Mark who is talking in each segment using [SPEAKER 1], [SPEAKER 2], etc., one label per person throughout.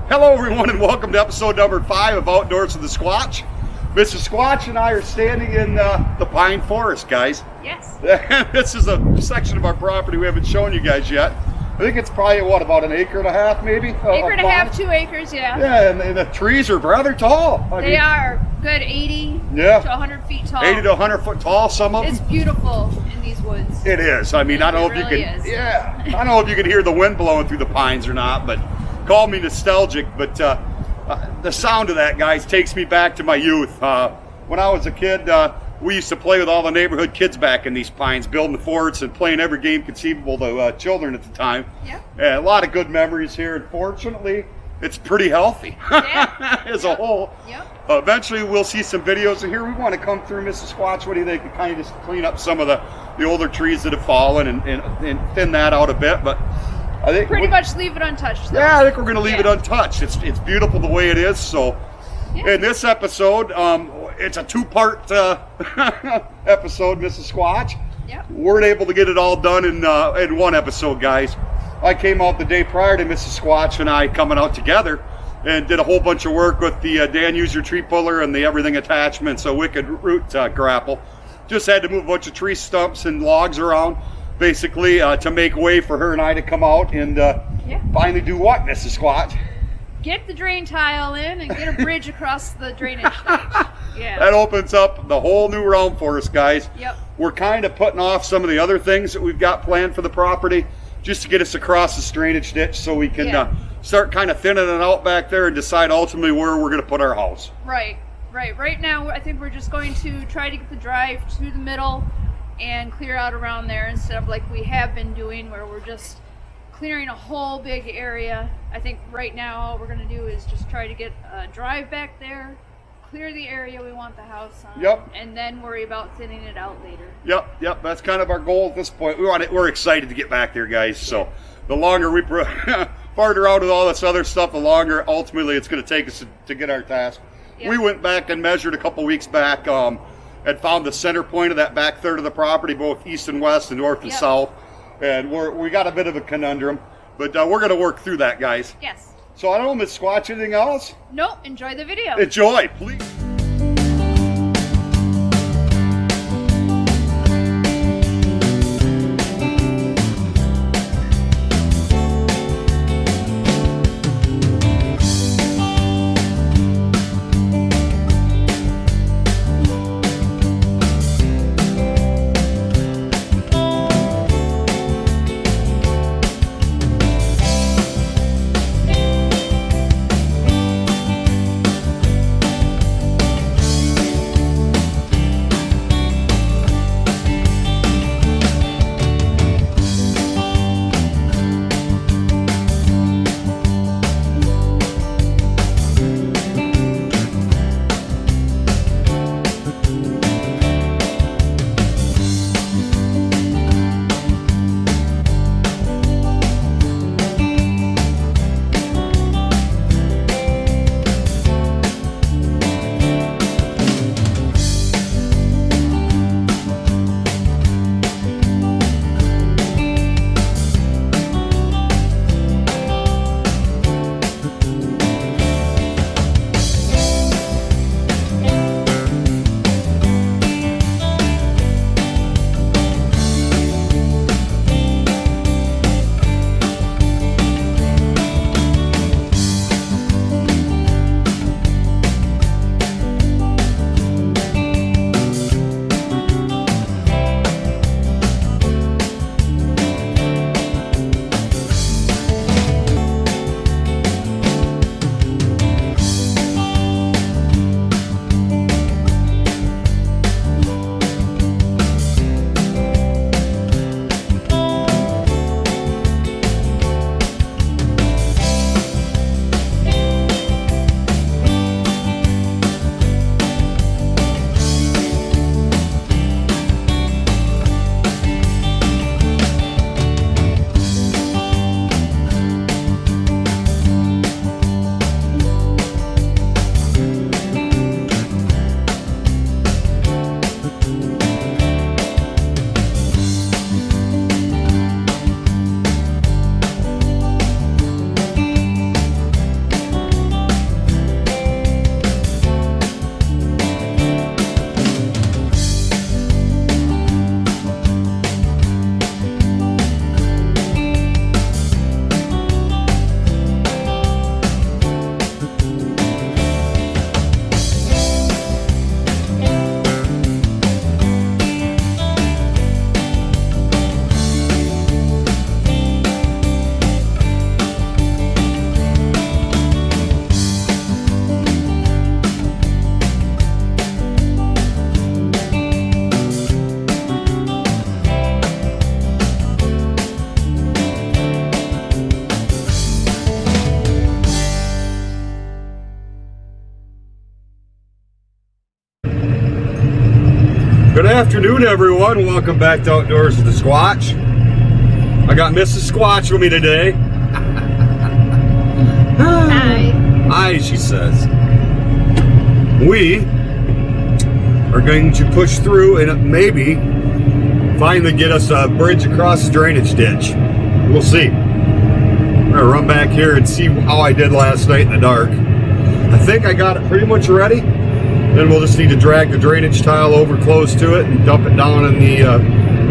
[SPEAKER 1] Hello everyone and welcome to episode number 5 of Outdoors with the Squatch. Mrs. Squatch and I are standing in the pine forest, guys.
[SPEAKER 2] Yes.
[SPEAKER 1] This is a section of our property we haven't shown you guys yet. I think it's probably, what, about an acre and a half maybe?
[SPEAKER 2] Acre and a half, 2 acres, yeah.
[SPEAKER 1] Yeah, and the trees are rather tall.
[SPEAKER 2] They are good 80 to 100 feet tall.
[SPEAKER 1] 80 to 100 foot tall, some of them.
[SPEAKER 2] It's beautiful in these woods.
[SPEAKER 1] It is. I mean, I don't know if you
[SPEAKER 2] really
[SPEAKER 1] can.
[SPEAKER 2] is.
[SPEAKER 1] Yeah, I don't know if you can hear the wind blowing through the pines or not, but call me nostalgic. But the sound of that, guys, takes me back to my youth. When I was a kid, we used to play with all the neighborhood kids back in these pines, building forts and playing every game conceivable to children at the time.
[SPEAKER 2] Yeah.
[SPEAKER 1] A lot of good memories here. Unfortunately, it's pretty healthy as a whole.
[SPEAKER 2] Yep.
[SPEAKER 1] Eventually, we'll see some videos. And here we want to come through, Mrs. Squatch. What do you think? And kind of just clean up some of the older trees that have fallen and thin that out a bit. But I think
[SPEAKER 2] pretty much leave it untouched, though.
[SPEAKER 1] yeah, I think we're going to leave it untouched. It's beautiful the way it is. So in this episode, it's a 2-part episode, Mrs. Squatch.
[SPEAKER 2] Yep.
[SPEAKER 1] We weren't able to get it all done in one episode, guys. I came out the day prior to Mrs. Squatch and I coming out together and did a whole bunch of work with the Danuser Tree Puller and the Everything Attachments Wicked Root Grapple. Just had to move a bunch of tree stumps and logs around, basically, to make way for her and I to come out and finally do what, Mrs. Squatch?
[SPEAKER 2] Get the drain tile in and get a bridge across the drainage ditch. Yeah.
[SPEAKER 1] That opens up the whole new realm for us, guys.
[SPEAKER 2] Yep.
[SPEAKER 1] We're kind of putting off some of the other things that we've got planned for the property just to get us across this drainage ditch so we can start kind of thinning it out back there and decide ultimately where we're going to put our house.
[SPEAKER 2] Right. Right now, I think we're just going to try to get the drive to the middle and clear out around there instead of like we have been doing where we're just clearing a whole big area. I think right now all we're going to do is just try to get a drive back there, clear the area we want the house on, and then worry about thinning it out later.
[SPEAKER 1] Yep. That's kind of our goal at this point. We're excited to get back there, guys. So the longer we farther out with all this other stuff, the longer ultimately it's going to take us to get our task. Yep. We went back and measured a couple weeks back and found the center point of that back third of the property, both east and west and north and south. And we got a bit of a conundrum, but we're going to work through that, guys.
[SPEAKER 2] Yes.
[SPEAKER 1] So I don't know, Miss Squatch, anything else?
[SPEAKER 2] Nope. Enjoy the video.
[SPEAKER 1] Enjoy, please. Good afternoon, everyone. Welcome back to Outdoors with the Squatch. I got Mrs. Squatch with me today.
[SPEAKER 2] Hi.
[SPEAKER 1] Hi, she says. We are going to push through and maybe finally get us a bridge across the drainage ditch. We'll see. We're gonna run back here and see how I did last night in the dark. I think I got it pretty much ready. Then we'll just need to drag the drainage tile over close to it and dump it down in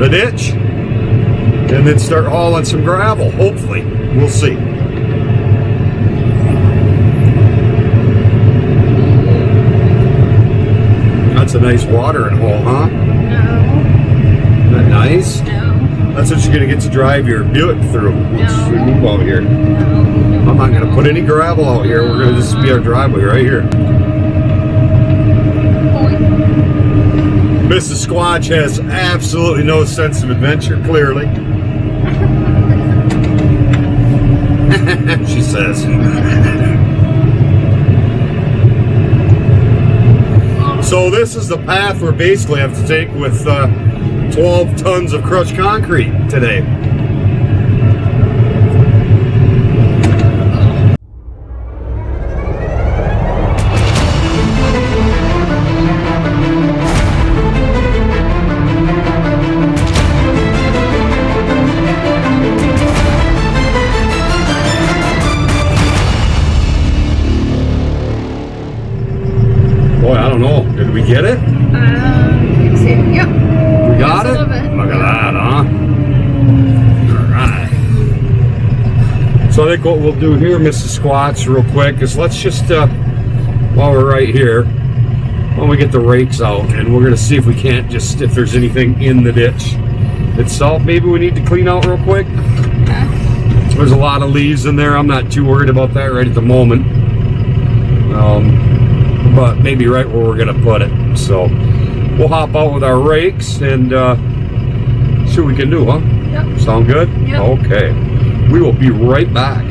[SPEAKER 1] the ditch. And then start hauling some gravel, hopefully. We'll see. That's a nice watering hole, huh?
[SPEAKER 2] No.
[SPEAKER 1] Isn't that nice?
[SPEAKER 2] No.
[SPEAKER 1] That's what you're gonna get to drive your Buick through once we move out here.
[SPEAKER 2] No.
[SPEAKER 1] I'm not gonna put any gravel out here. We're gonna just be our driveway right here. Mrs. Squatch has absolutely no sense of adventure, clearly. She says. So this is the path we basically have to take with 12 tons of crushed concrete today. Boy, I don't know. Did we get it?
[SPEAKER 2] Let's see. Yep.
[SPEAKER 1] We got
[SPEAKER 2] Just a
[SPEAKER 1] it?
[SPEAKER 2] little bit.
[SPEAKER 1] Look at that, huh? Alright. So I think what we'll do here, Mrs. Squatch, real quick, is let's just, while we're right here, when we get the rakes out, and we're going to see if we can't just, if there's anything in the ditch itself, maybe we need to clean out real quick.
[SPEAKER 2] Okay.
[SPEAKER 1] There's a lot of leaves in there. I'm not too worried about that right at the moment. But maybe right where we're gonna put it. So we'll hop out with our rakes and see what we can do, huh?
[SPEAKER 2] Yep.
[SPEAKER 1] Sound good?
[SPEAKER 2] Yep.
[SPEAKER 1] Okay. We will be right back.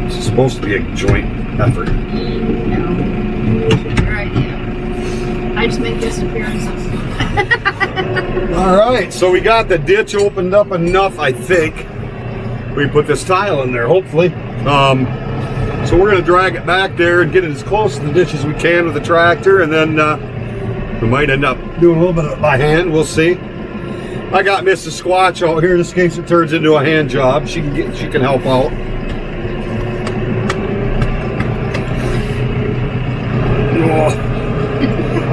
[SPEAKER 1] This is supposed to be a joint effort.
[SPEAKER 2] No. Your idea. I just make guest appearances.
[SPEAKER 1] All right, so we got the ditch opened up enough, I think. We put this tile in there, hopefully. So we're going to drag it back there and get it as close to the ditch as we can with the tractor, and then we might end up doing a little bit of it by hand. We'll see. I got Mrs. Squatch out here just in case it turns into a hand job. She can help out.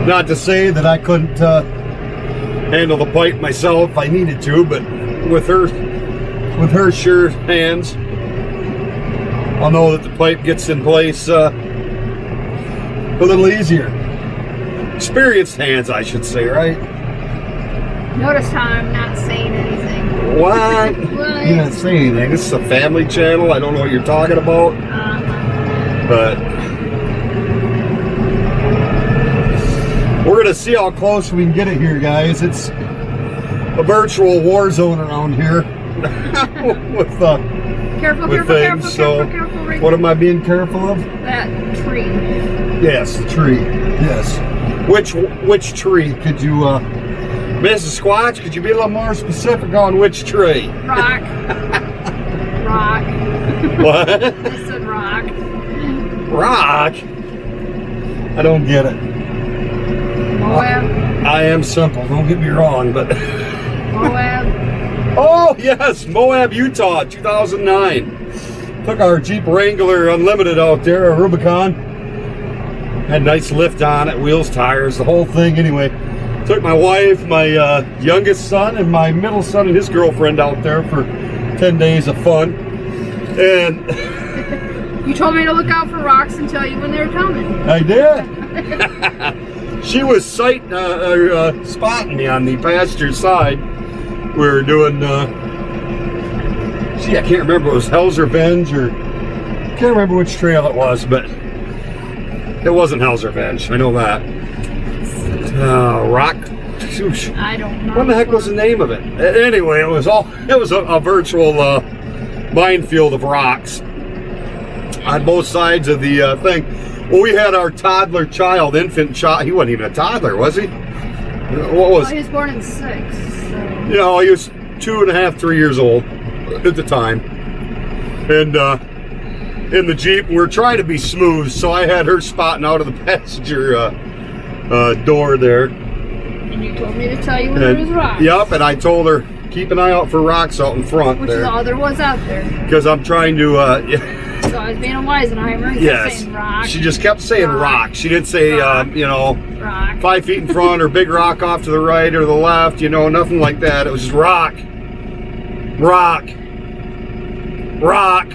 [SPEAKER 1] Not to say that I couldn't handle the pipe myself if I needed to, but with her sure hands, I'll know that the pipe gets in place a little easier. Experienced hands, I should say, right?
[SPEAKER 2] Notice how I'm not saying anything.
[SPEAKER 1] What?
[SPEAKER 2] What?
[SPEAKER 1] You're not saying anything. This is a family channel. I don't know what you're talking about. But we're going to see how close we can get it here, guys. It's a virtual war zone around here. with
[SPEAKER 2] Careful,
[SPEAKER 1] with
[SPEAKER 2] careful,
[SPEAKER 1] things.
[SPEAKER 2] careful, careful, right
[SPEAKER 1] what am I being careful of?
[SPEAKER 2] that tree.
[SPEAKER 1] Yes, the tree. Yes. Which tree could you, Mrs. Squatch? Could you be a little more specific on which tree?
[SPEAKER 2] Rock. Rock.
[SPEAKER 1] What?
[SPEAKER 2] I said rock.
[SPEAKER 1] Rock? I don't get it.
[SPEAKER 2] Moab.
[SPEAKER 1] I am simple. Don't get me wrong, but.
[SPEAKER 2] Moab.
[SPEAKER 1] Oh yes, Moab, Utah, 2009. Took our Jeep Wrangler Unlimited out there, a Rubicon. Had a nice lift on it, wheels, tires, the whole thing. Anyway, took my wife, my youngest son, and my middle son and his girlfriend out there for 10 days of fun. And
[SPEAKER 2] You told me to look out for rocks and tell you when they were coming.
[SPEAKER 1] I did. She was spotting me on the pasture side. We were doing, I can't remember, it was Hell's Revenge, or I can't remember which trail it was, but it wasn't Hell's Revenge, I know that. Rock,
[SPEAKER 2] I don't know.
[SPEAKER 1] what the heck was the name of it? Anyway, it was a virtual minefield of rocks on both sides of the thing. Well, we had our toddler child, infant child. He wasn't even a toddler, was he? What was?
[SPEAKER 2] Well, he was born in 6. So.
[SPEAKER 1] You know, he was 2.5, 3 years old at the time. And in the Jeep, we were trying to be smooth, so I had her spotting out of the passenger door there.
[SPEAKER 2] And you told me to tell you when there was rocks.
[SPEAKER 1] Yep, and I told her, keep an eye out for rocks out in front.
[SPEAKER 2] Which
[SPEAKER 1] there.
[SPEAKER 2] is all there was out there.
[SPEAKER 1] Because I'm trying to...
[SPEAKER 2] So I was being a Weisenheimer and kept saying rock.
[SPEAKER 1] She just kept saying rock. She didn't say, you know,
[SPEAKER 2] rock.
[SPEAKER 1] 5 feet in front or big rock off to the right or the left, you know, nothing like that. It was just rock. Rock. Rock.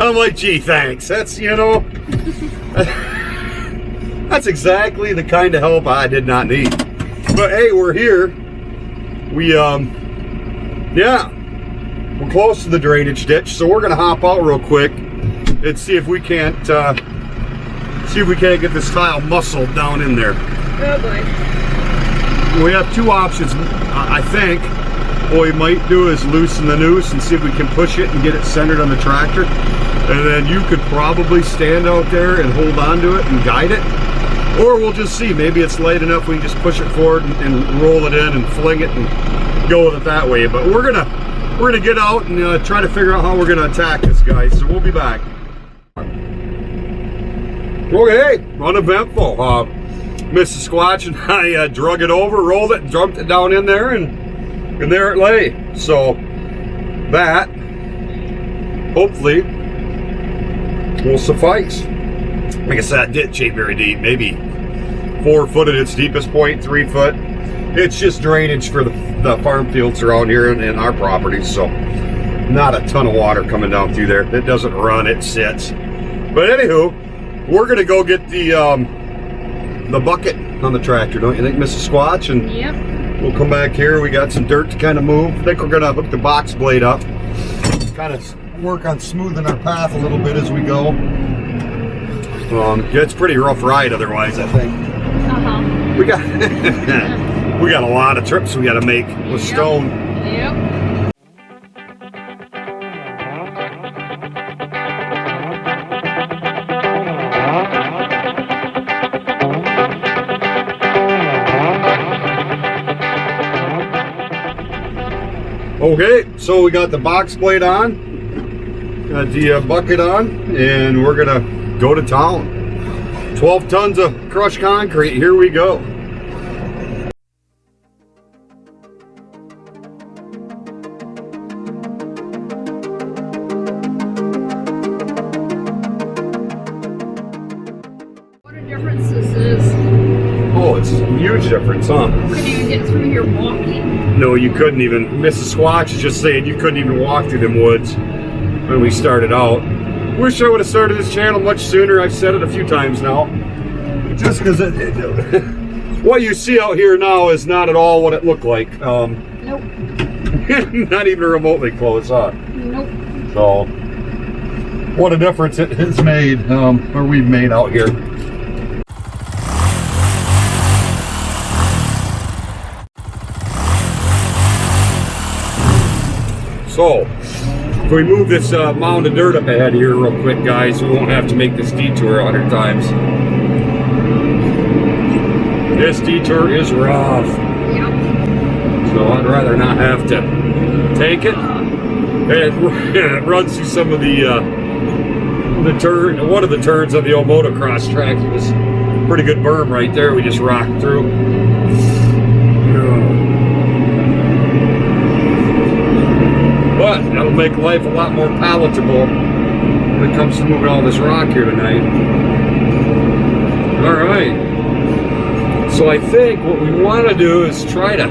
[SPEAKER 1] I'm like, gee, thanks. That's, you know, that's exactly the kind of help I did not need. But hey, we're here. We, yeah. We're close to the drainage ditch, so we're gonna hop out real quick and see if we can't get this tile muscled down in there.
[SPEAKER 2] Oh boy.
[SPEAKER 1] We have 2 options, I think. What we might do is loosen the noose and see if we can push it and get it centered on the tractor. And then you could probably stand out there and hold on to it and guide it. Or we'll just see, maybe it's light enough we can just push it forward and roll it in and fling it and go with it that way. But we're gonna get out and try to figure out how we're gonna attack this, guys. So we'll be back. Okay, uneventful. Mrs. Squatch and I drug it over, rolled it, dumped it down in there, and there it lay. So that hopefully will suffice. Like I said, that ditch ain't very deep, maybe 4 foot at its deepest point, 3 foot. It's just drainage for the farm fields around here and our property, so not a ton of water coming down through there. It doesn't run, it sits. But anywho, we're gonna go get the bucket on the tractor, don't you think, Mrs. Squatch? And
[SPEAKER 2] yep.
[SPEAKER 1] We'll come back here. We got some dirt to kind of move. I think we're gonna hook the box blade up, kind of work on smoothing our path a little bit as we go. It's a pretty rough ride otherwise, I think. We got we got a lot of trips we got to make with stone.
[SPEAKER 2] Yep.
[SPEAKER 1] Okay, so we got the box blade on, got the bucket on, and we're gonna go to town. 12 tons of crushed concrete, here we go.
[SPEAKER 2] What a difference this is.
[SPEAKER 1] Oh, it's a huge difference, huh?
[SPEAKER 2] You couldn't even get through here walking.
[SPEAKER 1] No, you couldn't even. Mrs. Squatch is just saying you couldn't even walk through them woods when we started out. Wish I would have started this channel much sooner. I've said it a few times now. Just because what you see out here now is not at all what it looked like.
[SPEAKER 2] Nope.
[SPEAKER 1] Not even remotely close, huh?
[SPEAKER 2] Nope.
[SPEAKER 1] So, what a difference it has made, or we've made out here. So, if we move this mound of dirt up ahead here real quick, guys, we won't have to make this detour 100 times. This detour is rough.
[SPEAKER 2] Yep.
[SPEAKER 1] So I'd rather not have to take it. And it runs through some of the turn. One of the turns on the old motocross track. It was a pretty good berm right there. We just rocked through. But that'll make life a lot more palatable when it comes to moving all this rock here tonight. All right. So I think what we want to do is try to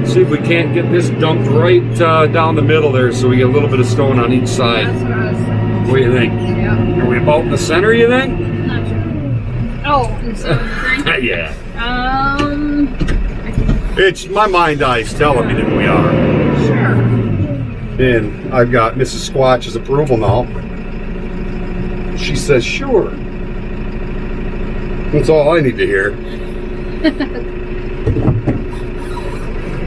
[SPEAKER 1] see if we can't get this dumped right down the middle there, so we get a little bit of stone on each side.
[SPEAKER 2] That's what I was thinking.
[SPEAKER 1] What do you think?
[SPEAKER 2] Yeah.
[SPEAKER 1] Are we about in the center, you think?
[SPEAKER 2] Not sure. Oh, in the center, you think?
[SPEAKER 1] Yeah.
[SPEAKER 2] I
[SPEAKER 1] My mind eye's telling me that we are.
[SPEAKER 2] Sure.
[SPEAKER 1] And I've got Mrs. Squatch's approval now. She says, sure. That's all I need to hear.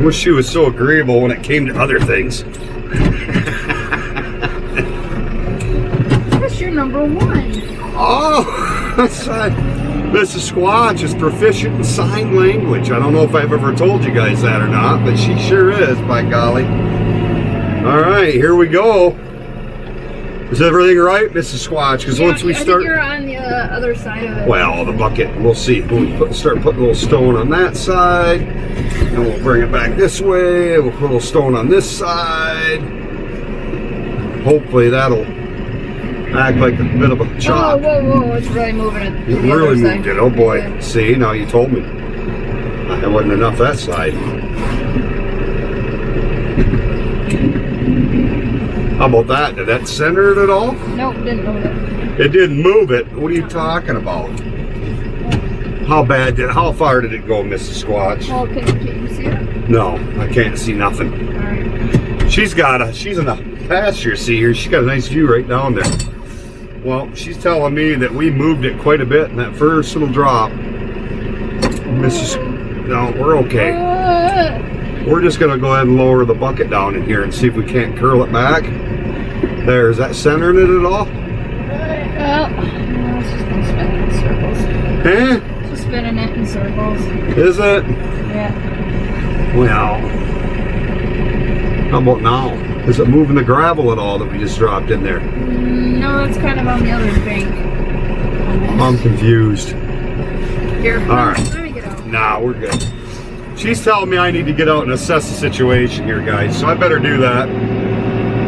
[SPEAKER 1] Wish she was so agreeable when it came to other things.
[SPEAKER 2] What's your number one?
[SPEAKER 1] Oh, Mrs. Squatch is proficient in sign language. I don't know if I've ever told you guys that or not, but she sure is, by golly. All right, here we go. Is everything right, Mrs. Squatch? Because once we start...
[SPEAKER 2] I think you're on the other side of it.
[SPEAKER 1] Well, the bucket, we'll see. When we start putting a little stone on that side, and we'll bring it back this way, we'll put a little stone on this side. Hopefully that'll act like a bit of a chop.
[SPEAKER 2] Whoa, it's really moving it.
[SPEAKER 1] It really moved it, oh boy. Yeah. See, now you told me. There wasn't enough that side. How about that? Did that center it at all?
[SPEAKER 2] Nope, didn't move it.
[SPEAKER 1] It didn't move it? What are you talking about? How far did it go, Mrs. Squatch?
[SPEAKER 2] Well, can you see it?
[SPEAKER 1] No, I can't see nothing.
[SPEAKER 2] Alright.
[SPEAKER 1] She's in a pasture, see here. She's got a nice view right down there. Well, she's telling me that we moved it quite a bit in that first little drop. No, we're okay. We're just gonna go ahead and lower the bucket down in here and see if we can't curl it back. There, is that centering it at all?
[SPEAKER 2] No, it's just gonna spin it in circles.
[SPEAKER 1] Huh?
[SPEAKER 2] Just spinning it in circles.
[SPEAKER 1] Is it?
[SPEAKER 2] Yeah.
[SPEAKER 1] Well, how about now? Is it moving the gravel at all that we just dropped in there?
[SPEAKER 2] No, it's kind of on the other bank.
[SPEAKER 1] I'm confused.
[SPEAKER 2] Here,
[SPEAKER 1] all right.
[SPEAKER 2] Let me get out.
[SPEAKER 1] Nah, we're good. She's telling me I need to get out and assess the situation here, guys, so I better do that.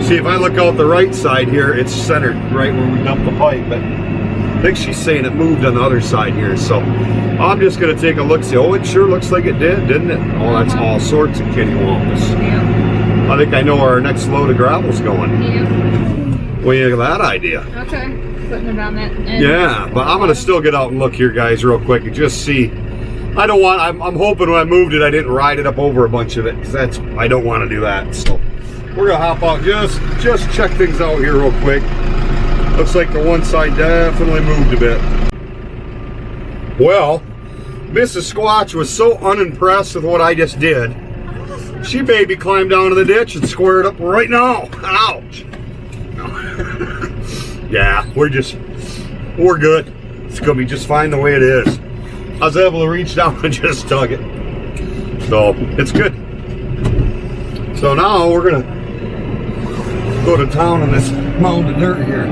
[SPEAKER 1] See, if I look out the right side here, it's centered right where we dumped the pipe, but I think she's saying it moved on the other side here, so I'm just going to take a look, see. Oh, it sure looks like it did, didn't it? Oh, that's all sorts of kittywampus.
[SPEAKER 2] Yeah.
[SPEAKER 1] I think I know where our next load of gravel's going.
[SPEAKER 2] Yeah.
[SPEAKER 1] What do you think of that idea?
[SPEAKER 2] Okay, putting it on that end.
[SPEAKER 1] Yeah, but I'm going to still get out and look here, guys, real quick and just see. I'm hoping when I moved it, I didn't ride it up over a bunch of it, because I don't want to do that. So we're going to hop out, just check things out here real quick. Looks like the one side definitely moved a bit. Well, Mrs. Squatch was so unimpressed with what I just did, she maybe climbed down to the ditch and squared up right now. Ouch. Yeah, we're good. It's going to be just fine the way it is. I was able to reach down and just tug it. So, it's good. So now we're going to go to town on this mound of dirt here.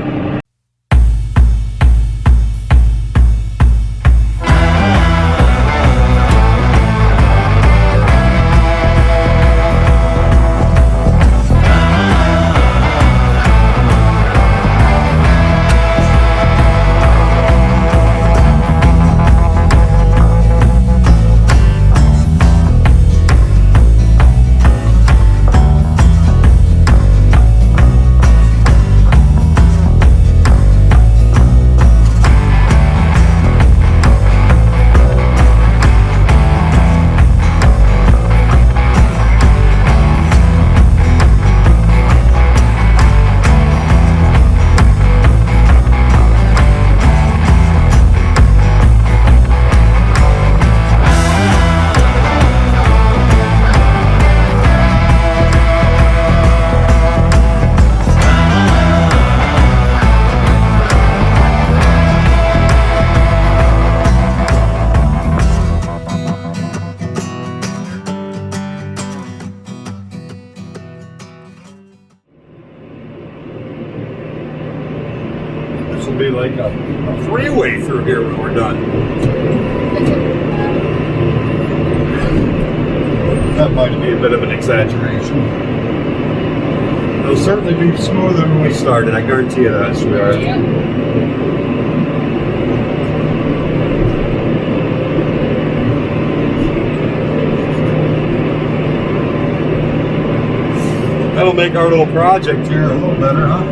[SPEAKER 1] This will be like a freeway through here when we're done. That might be a bit of an exaggeration. It'll certainly be smoother than we started, I guarantee you that, sweetheart.
[SPEAKER 2] Yeah.
[SPEAKER 1] That'll make our little project here a little better, huh?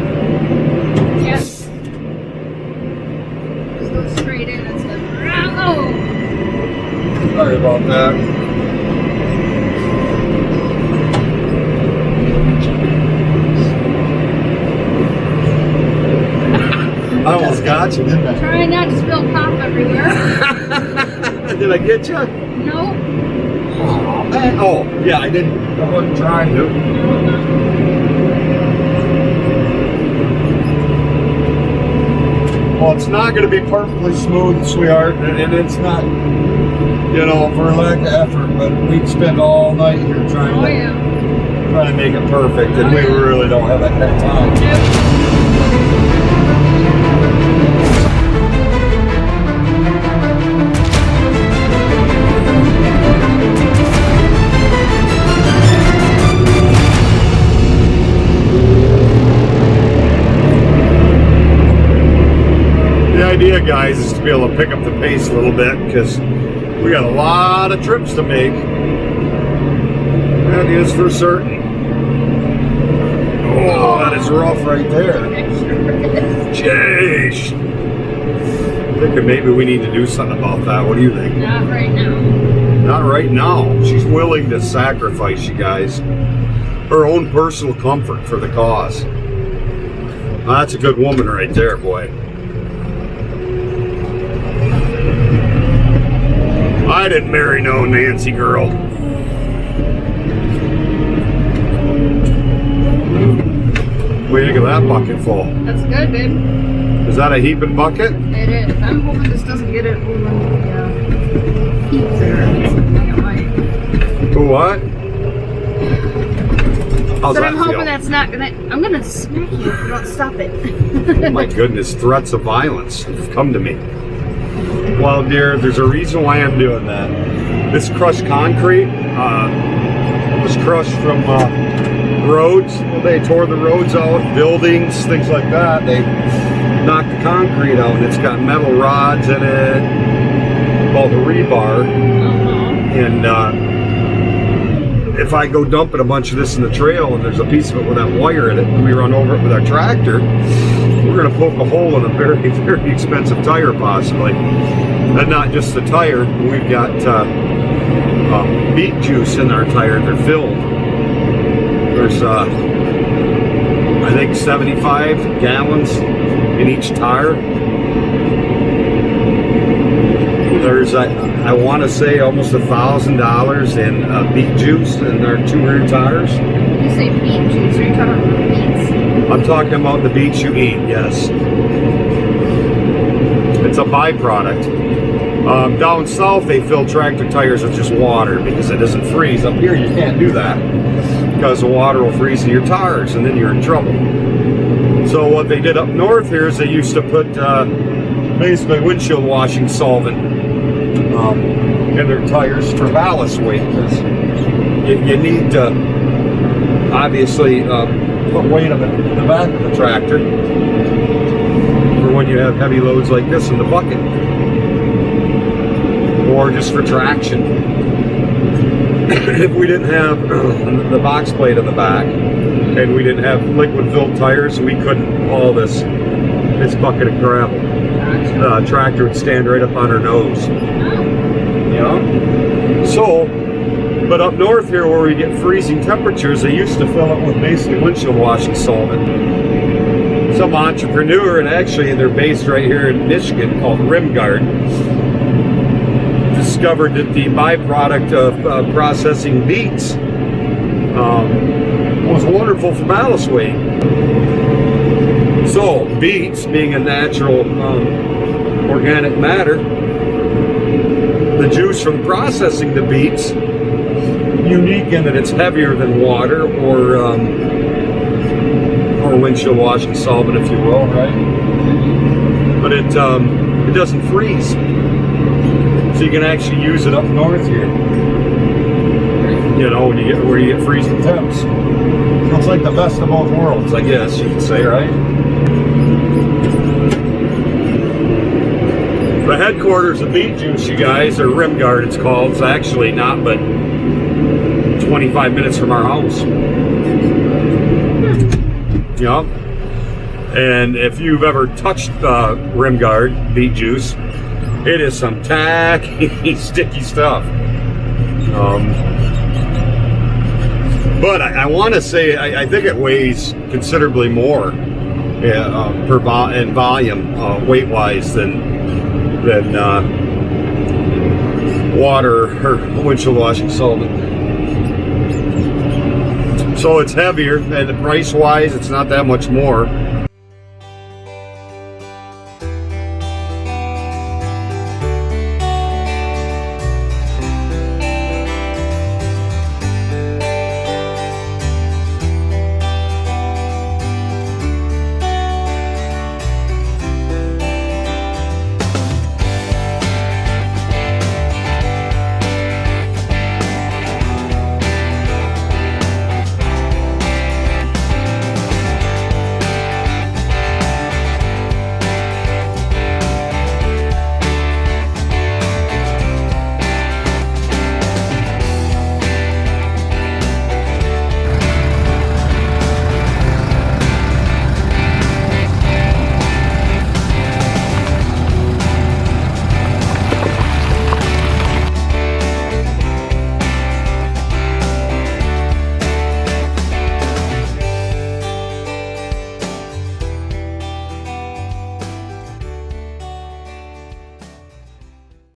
[SPEAKER 2] Yes. Just go straight in instead of oh.
[SPEAKER 1] Sorry about that. I almost got you, didn't I?
[SPEAKER 2] Trying not to spill pop everywhere.
[SPEAKER 1] Did I get you?
[SPEAKER 2] No.
[SPEAKER 1] Oh, man. Oh, yeah, I didn't. I wasn't trying to. Well, it's not going to be perfectly smooth, sweetheart, and it's not, you know, for lack of effort, but we'd spend all night here trying to make it perfect, and we really don't have that time. The idea, guys, is to be able to pick up the pace a little bit because we got a lot of trips to make. That is for certain. Oh, that is rough right there. Jeez. I think maybe we need to do something about that. What do you think?
[SPEAKER 2] Not right now.
[SPEAKER 1] Not right now. She's willing to sacrifice, you guys, her own personal comfort for the cause. Well, that's a good woman right there, boy. I didn't marry no Nancy girl. What do you think of that bucket full?
[SPEAKER 2] That's good, babe.
[SPEAKER 1] Is that a heaping bucket?
[SPEAKER 2] It is. I'm hoping this doesn't get it over the heaps there.
[SPEAKER 1] What? How's
[SPEAKER 2] So
[SPEAKER 1] that
[SPEAKER 2] I'm hoping
[SPEAKER 1] feel?
[SPEAKER 2] that's not gonna. I'm gonna smack you if you don't stop it.
[SPEAKER 1] Oh my goodness, threats of violence have come to me. Well, dear, there's a reason why I'm doing that. This crushed concrete was crushed from roads. Well, they tore the roads out, buildings, things like that. They knocked the concrete out, and it's got metal rods in it, called the rebar. And if I go dumping a bunch of this in the trail, and there's a piece of it with that wire in it, and we run over it with our tractor, we're going to poke a hole in a very, very expensive tire, possibly. And not just the tire, we've got beet juice in our tire. They're filled. There's, I think, 75 gallons in each tire. There's, I want to say, almost $1,000 in beet juice in our 2 rear tires.
[SPEAKER 2] You say beet juice, are you talking about beets?
[SPEAKER 1] I'm talking about the beets you eat, yes. It's a byproduct. Down south, they fill tractor tires with just water because it doesn't freeze. Up here, you can't do that because the water will freeze in your tires, and then you're in trouble. So what they did up north here is they used to put basically windshield washing solvent in their tires for ballast weight, because you need to obviously put weight in the back of the tractor for when you have heavy loads like this in the bucket, or just for traction. If we didn't have the box plate on the back and we didn't have liquid filled tires, we couldn't haul this bucket of gravel. The tractor would stand right up on her nose. You know? So, but up north here where we get freezing temperatures, they used to fill it with basically windshield washing solvent. Some entrepreneur, and actually they're based right here in Michigan, called Rimgard, discovered that the byproduct of processing beets was wonderful for ballast weight. So, beets being a natural organic matter, the juice from processing the beets, unique in that it's heavier than water or windshield washing solvent, if you will, right? But it doesn't freeze, so you can actually use it up north here. You know, when you get where you get freezing temps, so it's like the best of both worlds, I guess you could say, right? The headquarters of beet juice, you guys, or Rimgard it's called, it's actually not but 25 minutes from our house. Yeah. And if you've ever touched Rimgard beet juice, it is some tacky, sticky stuff. But I want to say, I think it weighs considerably more in volume, weight-wise, than water or windshield washing solvent. So it's heavier, and price-wise, it's not that much more.